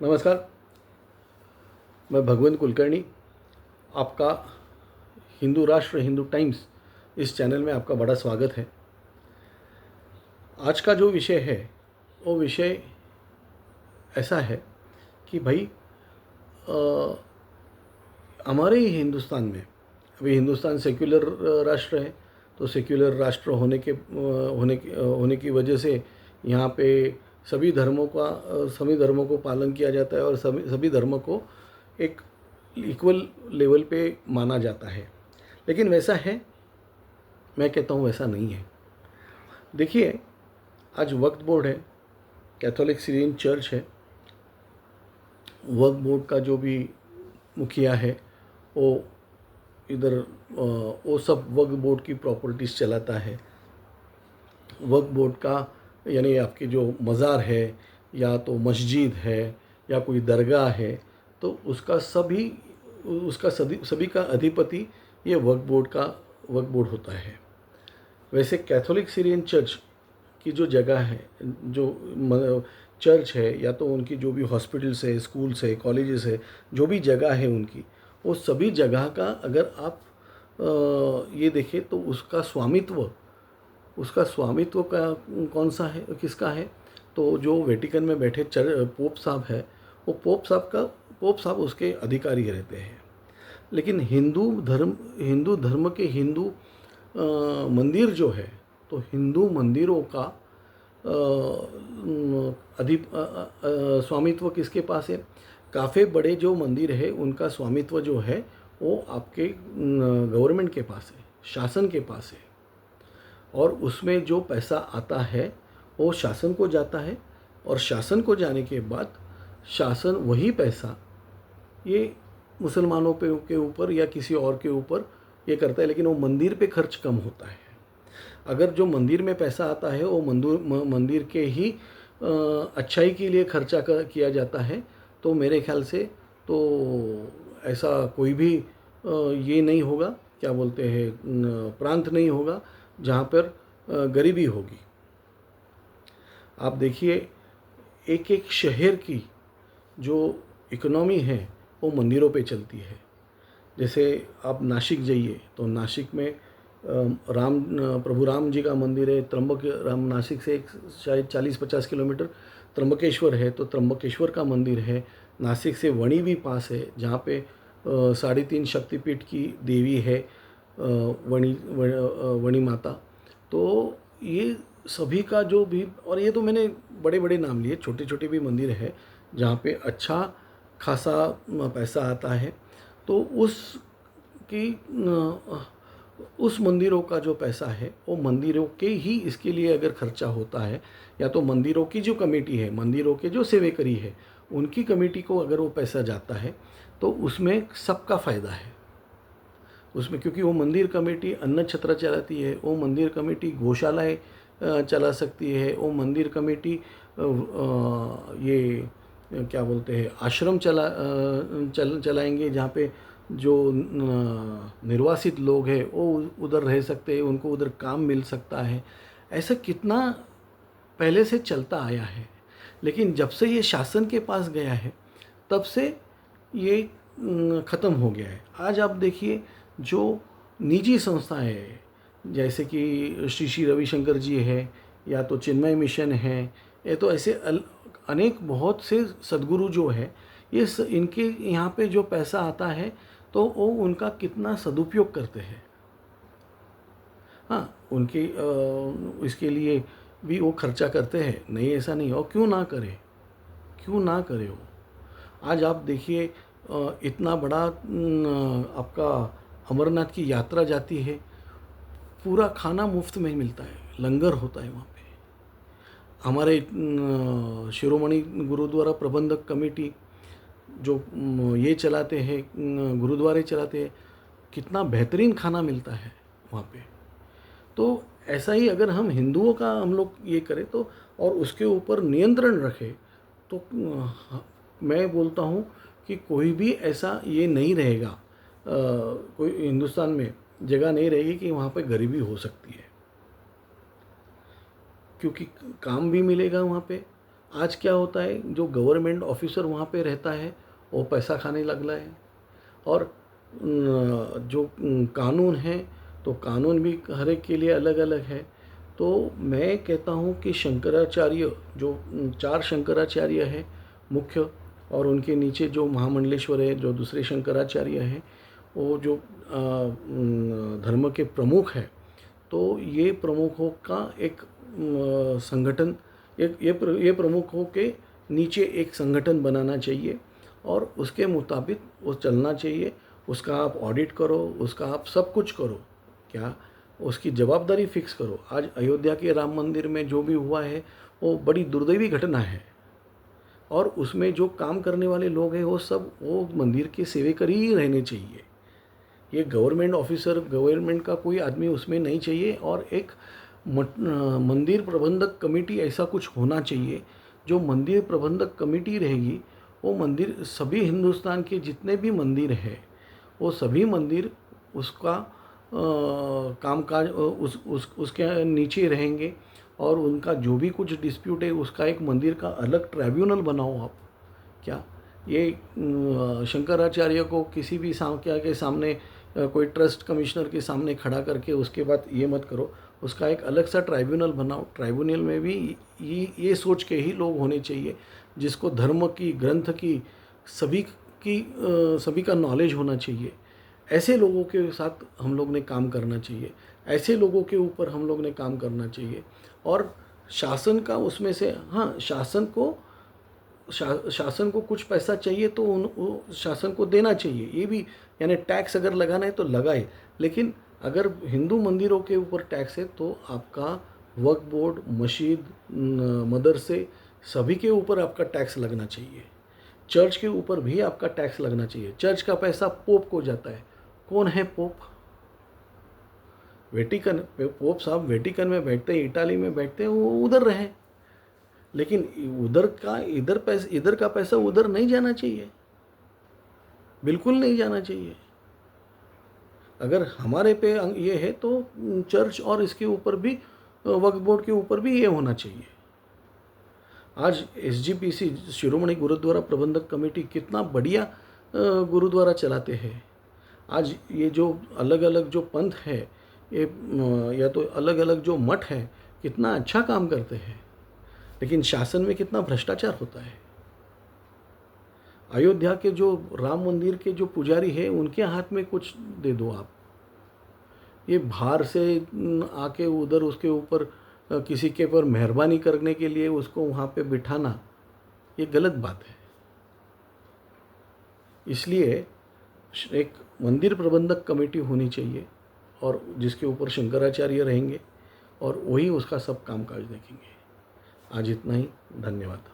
नमस्कार। मैं भगवंत कुलकर्णी, आपका हिंदू राष्ट्र हिंदू टाइम्स इस चैनल में आपका बड़ा स्वागत है। आज का जो विषय है वो विषय ऐसा है कि भाई अ, हमारे ही हिंदुस्तान में, अभी हिंदुस्तान सेक्युलर राष्ट्र है, तो सेक्युलर राष्ट्र होने की वजह से यहाँ पे सभी धर्मों को पालन किया जाता है और सभी सभी धर्मों को एक इक्वल लेवल पे माना जाता है। लेकिन वैसा है? मैं कहता हूँ वैसा नहीं है। देखिए, आज वक्फ बोर्ड है, कैथोलिक सीरियन चर्च है, वक्फ बोर्ड का जो भी मुखिया है वो इधर वो सब वक्फ बोर्ड की प्रॉपर्टीज़ चलाता है। वक्फ बोर्ड का यानी आपकी जो मज़ार है या तो मस्जिद है या कोई दरगाह है, तो उसका सभी का अधिपति ये वक्फ बोर्ड होता है। वैसे कैथोलिक सीरियन चर्च की जो जगह है, चर्च है या तो उनकी जो भी हॉस्पिटल्स है, स्कूल्स है, कॉलेजेस है, जो भी जगह है उनकी, वो सभी जगह का अगर आप ये देखें तो उसका स्वामित्व का कौन सा है, किसका है? तो जो वेटिकन में बैठे पोप साहब है, वो पोप साहब उसके अधिकारी रहते हैं। लेकिन हिंदू धर्म के मंदिर जो है, तो हिंदू मंदिरों का स्वामित्व किसके पास है? काफ़ी बड़े जो मंदिर है उनका स्वामित्व जो है वो आपके गवर्नमेंट के पास है, शासन के पास है। और उसमें जो पैसा आता है वो शासन को जाता है, और शासन को जाने के बाद शासन वही पैसा ये मुसलमानों के ऊपर या किसी और के ऊपर ये करता है, लेकिन वो मंदिर पे खर्च कम होता है। अगर जो मंदिर में पैसा आता है वो मंदिर के ही अच्छाई के लिए किया जाता है, तो मेरे ख्याल से तो ऐसा कोई भी ये नहीं होगा, क्या बोलते हैं, प्रांत नहीं होगा जहाँ पर गरीबी होगी। आप देखिए, एक एक शहर की जो इकोनॉमी है वो मंदिरों पे चलती है। जैसे आप नासिक जाइए तो नासिक में प्रभु राम जी का मंदिर है। नासिक से शायद 40-50 किलोमीटर त्र्यंबकेश्वर है, तो त्र्यंबकेश्वर का मंदिर है। नासिक से वणी भी पास है, जहाँ पे 3.5 शक्तिपीठ की देवी है, वणी माता। तो ये सभी का जो भी, और ये तो मैंने बड़े बड़े नाम लिए, छोटे छोटे भी मंदिर है जहाँ पे अच्छा खासा पैसा आता है। तो उस मंदिरों का जो पैसा है वो मंदिरों के ही इसके लिए अगर खर्चा होता है, या तो मंदिरों की जो कमेटी है, मंदिरों के जो सेवेकरी है, उनकी कमेटी को अगर वो पैसा जाता है तो उसमें सबका फ़ायदा है उसमें। क्योंकि वो मंदिर कमेटी अन्न छत्र चलाती है, वो मंदिर कमेटी गौशालाएँ चला सकती है, वो मंदिर कमेटी ये क्या बोलते हैं, आश्रम चलाएंगे, जहाँ पे जो निर्वासित लोग हैं वो उधर रह सकते हैं, उनको उधर काम मिल सकता है। ऐसा कितना पहले से चलता आया है, लेकिन जब से ये शासन के पास गया है तब से ये ख़त्म हो गया है। आज आप देखिए, जो निजी संस्थाएं हैं, जैसे कि श्री श्री रविशंकर जी है या तो चिन्मय मिशन है, ये तो ऐसे अनेक बहुत से सद्गुरु जो है, इनके यहाँ पे जो पैसा आता है तो वो उनका कितना सदुपयोग करते हैं। हाँ, उनके इसके लिए भी वो खर्चा करते हैं, नहीं ऐसा नहीं, और क्यों ना करे वो। आज आप देखिए, इतना बड़ा आपका अमरनाथ की यात्रा जाती है, पूरा खाना मुफ्त में मिलता है, लंगर होता है वहाँ पे। हमारे शिरोमणि गुरुद्वारा प्रबंधक कमेटी जो ये चलाते हैं, गुरुद्वारे चलाते हैं, कितना बेहतरीन खाना मिलता है वहाँ पे। तो ऐसा ही अगर हम लोग ये करें तो, और उसके ऊपर नियंत्रण रखें, तो मैं बोलता हूँ कि कोई भी ऐसा ये नहीं रहेगा, कोई हिंदुस्तान में जगह नहीं रहेगी कि वहाँ पे गरीबी हो सकती है। क्योंकि काम भी मिलेगा वहाँ पे, आज क्या होता है, जो गवर्नमेंट ऑफिसर वहाँ पे रहता है वो पैसा खाने लगला है, और जो कानून है तो कानून भी हर एक के लिए अलग अलग है। तो मैं कहता हूँ कि शंकराचार्य जो 4 शंकराचार्य है मुख्य, और उनके नीचे जो महामंडलेश्वर है जो दूसरे शंकराचार्य हैं, वो जो धर्म के प्रमुख है, तो ये प्रमुखों का एक संगठन, ये प्रमुखों के नीचे एक संगठन बनाना चाहिए और उसके मुताबिक वो चलना चाहिए। उसका आप ऑडिट करो, उसका आप सब कुछ करो, क्या उसकी जवाबदारी फिक्स करो। आज अयोध्या के राम मंदिर में जो भी हुआ है वो बड़ी दुर्दैवी घटना है, और उसमें जो काम करने वाले लोग हैं वो मंदिर के सेवकर ही रहने चाहिए। ये गवर्नमेंट ऑफिसर, गवर्नमेंट का कोई आदमी उसमें नहीं चाहिए। और एक मंदिर प्रबंधक कमेटी ऐसा कुछ होना चाहिए। जो मंदिर प्रबंधक कमेटी रहेगी वो मंदिर, सभी हिंदुस्तान के जितने भी मंदिर हैं वो सभी मंदिर उसका कामकाज उसके नीचे रहेंगे, और उनका जो भी कुछ डिस्प्यूट है उसका एक मंदिर का अलग ट्राइब्यूनल बनाओ आप। क्या ये शंकराचार्य को किसी भी क्या के सामने कोई ट्रस्ट कमिश्नर के सामने खड़ा करके उसके बाद ये मत करो, उसका एक अलग सा ट्राइब्यूनल बनाओ। ट्राइब्यूनल में भी ये सोच के ही लोग होने चाहिए जिसको धर्म की, ग्रंथ की, सभी का नॉलेज होना चाहिए। ऐसे लोगों के साथ हम लोग ने काम करना चाहिए, ऐसे लोगों के ऊपर हम लोग ने काम करना चाहिए। और शासन का उसमें से, हाँ, शासन को कुछ पैसा चाहिए तो शासन को देना चाहिए, ये भी, यानी टैक्स अगर लगाना है तो लगाए। लेकिन अगर हिंदू मंदिरों के ऊपर टैक्स है तो आपका वक्फ बोर्ड, मस्जिद, मदरसे, सभी के ऊपर आपका टैक्स लगना चाहिए। चर्च के ऊपर भी आपका टैक्स लगना चाहिए। चर्च का पैसा पोप को जाता है। कौन है पोप? वेटिकन। पोप साहब वेटिकन में बैठते हैं, इटाली में बैठते हैं, वो उधर रहे, लेकिन इधर का पैसा उधर नहीं जाना चाहिए, बिल्कुल नहीं जाना चाहिए। अगर हमारे पे ये है तो चर्च और इसके ऊपर भी, वक्फ बोर्ड के ऊपर भी ये होना चाहिए। आज SGPC, शिरोमणि गुरुद्वारा प्रबंधक कमेटी, कितना बढ़िया गुरुद्वारा चलाते हैं। आज ये जो अलग अलग जो पंथ है, ये या तो अलग अलग जो मठ है, कितना अच्छा काम करते हैं, लेकिन शासन में कितना भ्रष्टाचार होता है। अयोध्या के जो राम मंदिर के जो पुजारी है उनके हाथ में कुछ दे दो आप। ये बाहर से आके उधर उसके ऊपर किसी के ऊपर मेहरबानी करने के लिए उसको वहाँ पे बिठाना, ये गलत बात है। इसलिए एक मंदिर प्रबंधक कमेटी होनी चाहिए, और जिसके ऊपर शंकराचार्य रहेंगे और वही उसका सब कामकाज देखेंगे। आज इतना ही, धन्यवाद।